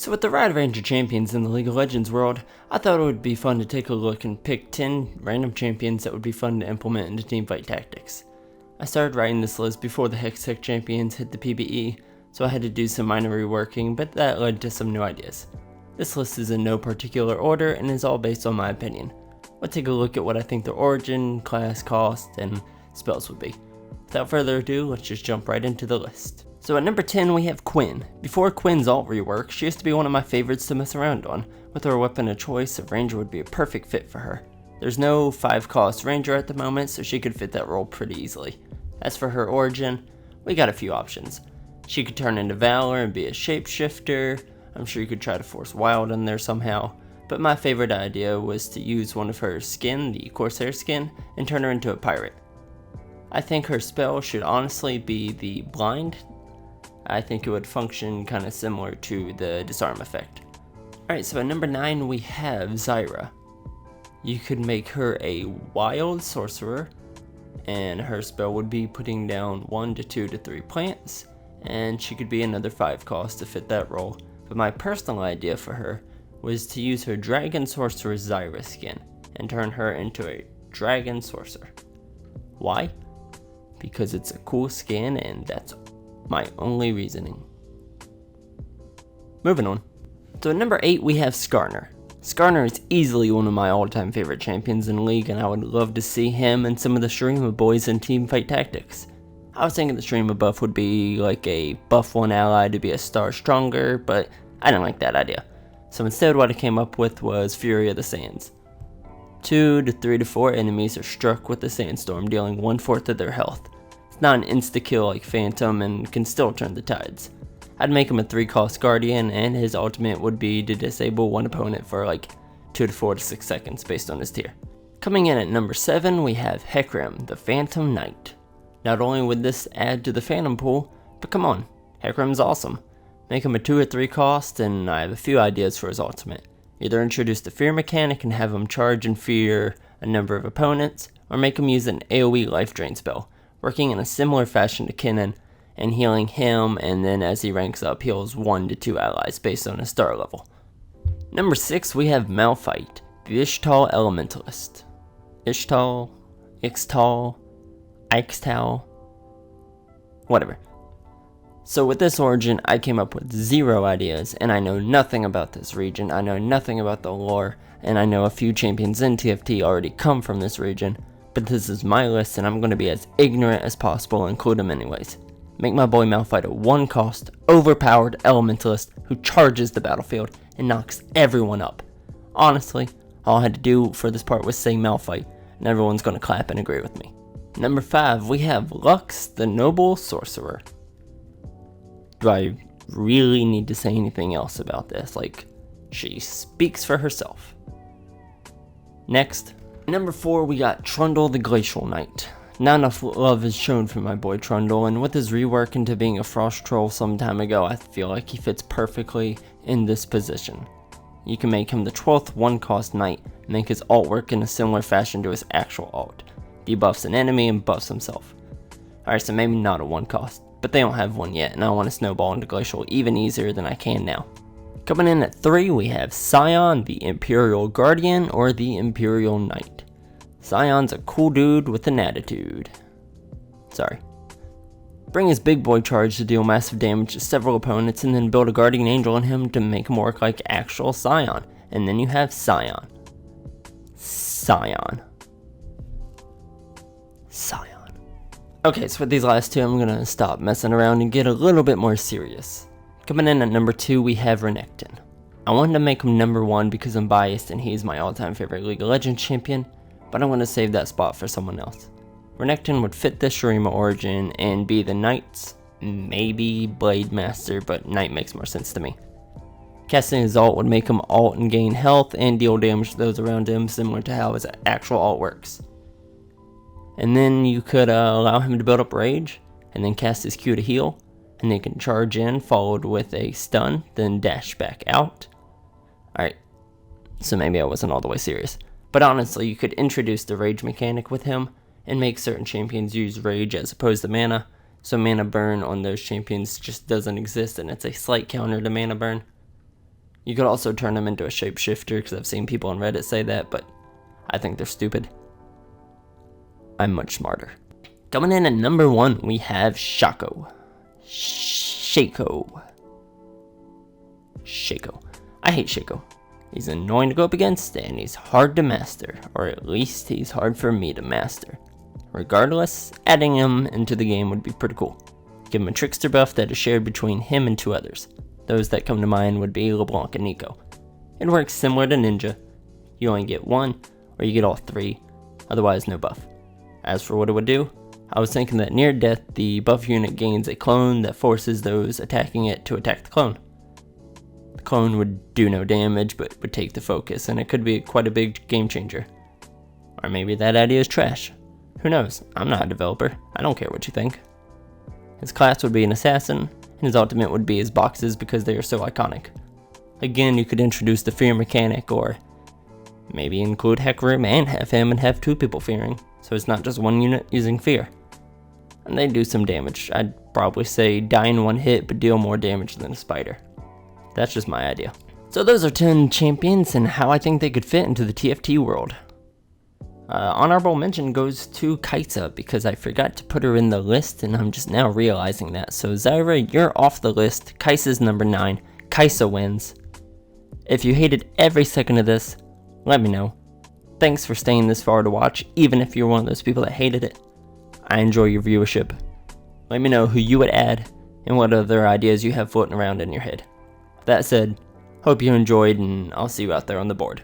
So with the wide range of champions in the League of Legends world, I thought it would be fun to take a look and pick 10 random champions that would be fun to implement into teamfight tactics. I started writing this list before the Hextech champions hit the PBE, so I had to do some minor reworking, but that led to some new ideas. This list is in no particular order and is all based on my opinion. We'll take a look at what I think their origin, class, cost, and spells would be. Without further ado, let's just jump right into the list. So at number 10 we have Quinn. Before Quinn's alt rework, she used to be one of my favorites to mess around on. With her weapon of choice, a ranger would be a perfect fit for her. There's no 5 cost ranger at the moment, so she could fit that role pretty easily. As for her origin, we got a few options. She could turn into Valor and be a shapeshifter. I'm sure you could try to force Wild in there somehow. But my favorite idea was to use one of her skin, the Corsair skin, and turn her into a pirate. I think her spell should honestly be the Blind. I think it would function kind of similar to the disarm effect. Alright, so at number 9 we have Zyra. You could make her a wild sorcerer, and her spell would be putting down 1 to 2 to 3 plants, and she could be another 5 cost to fit that role. But my personal idea for her was to use her Dragon Sorcerer Zyra skin and turn her into a Dragon Sorcerer. Why? Because it's a cool skin and that's my only reasoning. Moving on. So at number 8 we have Skarner. Skarner is easily one of my all-time favorite champions in the league, and I would love to see him and some of the Shurima boys in teamfight tactics. I was thinking the Shurima buff would be like a buff 1 ally to be a star stronger, but I didn't like that idea. So instead what I came up with was Fury of the Sands. 2 to 3 to 4 enemies are struck with the sandstorm, dealing 1/4 of their health. It's not an insta-kill like Phantom and can still turn the tides. I'd make him a 3 cost Guardian, and his ultimate would be to disable one opponent for like 2 to 4 to 6 seconds based on his tier. Coming in at number 7 we have Hecarim, the Phantom Knight. Not only would this add to the Phantom pool, but come on, Hecarim's awesome. Make him a 2 or 3 cost, and I have a few ideas for his ultimate. Either introduce the fear mechanic and have him charge and fear a number of opponents, or make him use an AoE life drain spell, working in a similar fashion to Kinnan, and healing him, and then as he ranks up heals 1 to 2 allies based on his star level. Number 6 we have Malphite, the Ixtal Elementalist. Ixtal, whatever. So with this origin I came up with 0 ideas, and I know nothing about this region, I know nothing about the lore, and I know a few champions in TFT already come from this region, but this is my list and I'm going to be as ignorant as possible and include them anyways. Make my boy Malphite a 1 cost, overpowered elementalist who charges the battlefield and knocks everyone up. Honestly, all I had to do for this part was say Malphite, and everyone's going to clap and agree with me. Number 5 we have Lux, the Noble Sorcerer. Do I really need to say anything else about this? Like, she speaks for herself. Next, number 4 we got Trundle the Glacial Knight. Not enough love is shown for my boy Trundle, and with his rework into being a frost troll some time ago, I feel like he fits perfectly in this position. You can make him the 12th 1 cost knight, and make his alt work in a similar fashion to his actual alt. Debuffs an enemy and buffs himself. Alright, so maybe not a 1 cost, but they don't have one yet, and I want to snowball into Glacial even easier than I can now. Coming in at 3 we have Scion, the Imperial Guardian, or the Imperial Knight. Scion's a cool dude with an attitude. Sorry. Bring his big boy charge to deal massive damage to several opponents, and then build a guardian angel on him to make him work like actual Scion. And then you have Scion. Okay, so with these last 2 I'm gonna stop messing around and get a little bit more serious. Coming in at number 2 we have Renekton. I wanted to make him number 1 because I'm biased and he's my all-time favorite League of Legends champion, but I want to save that spot for someone else. Renekton would fit this Shurima origin and be the Knight's, maybe Blade Master, but Knight makes more sense to me. Casting his ult would make him ult and gain health and deal damage to those around him, similar to how his actual ult works. And then you could allow him to build up rage, and then cast his Q to heal, and then can charge in, followed with a stun, then dash back out. Alright, so maybe I wasn't all the way serious. But honestly, you could introduce the rage mechanic with him, and make certain champions use rage as opposed to mana, so mana burn on those champions just doesn't exist, and it's a slight counter to mana burn. You could also turn him into a shapeshifter, because I've seen people on Reddit say that, but I think they're stupid. I'm much smarter. Coming in at number 1, we have Shaco. Shaco. I hate Shaco. He's annoying to go up against, and he's hard to master, or at least he's hard for me to master. Regardless, adding him into the game would be pretty cool. Give him a trickster buff that is shared between him and 2 others. Those that come to mind would be LeBlanc and Nico. It works similar to Ninja. You only get 1, or you get all 3, otherwise no buff. As for what it would do, I was thinking that near death, the buff unit gains a clone that forces those attacking it to attack the clone. The clone would do no damage, but would take the focus, and it could be quite a big game changer. Or maybe that idea is trash. Who knows? I'm not a developer. I don't care what you think. His class would be an assassin, and his ultimate would be his boxes because they are so iconic. Again, you could introduce the fear mechanic, or maybe include Hecarim and have him and have 2 people fearing, so it's not just 1 unit using fear. And they do some damage. I'd probably say die in 1 hit, but deal more damage than a spider. That's just my idea. So those are 10 champions and how I think they could fit into the TFT world. Honorable mention goes to Kaisa, because I forgot to put her in the list and I'm just now realizing that. So Zyra, you're off the list. Kaisa's number 9. Kaisa wins. If you hated every second of this, let me know. Thanks for staying this far to watch, even if you're one of those people that hated it. I enjoy your viewership. Let me know who you would add and what other ideas you have floating around in your head. That said, hope you enjoyed, and I'll see you out there on the board.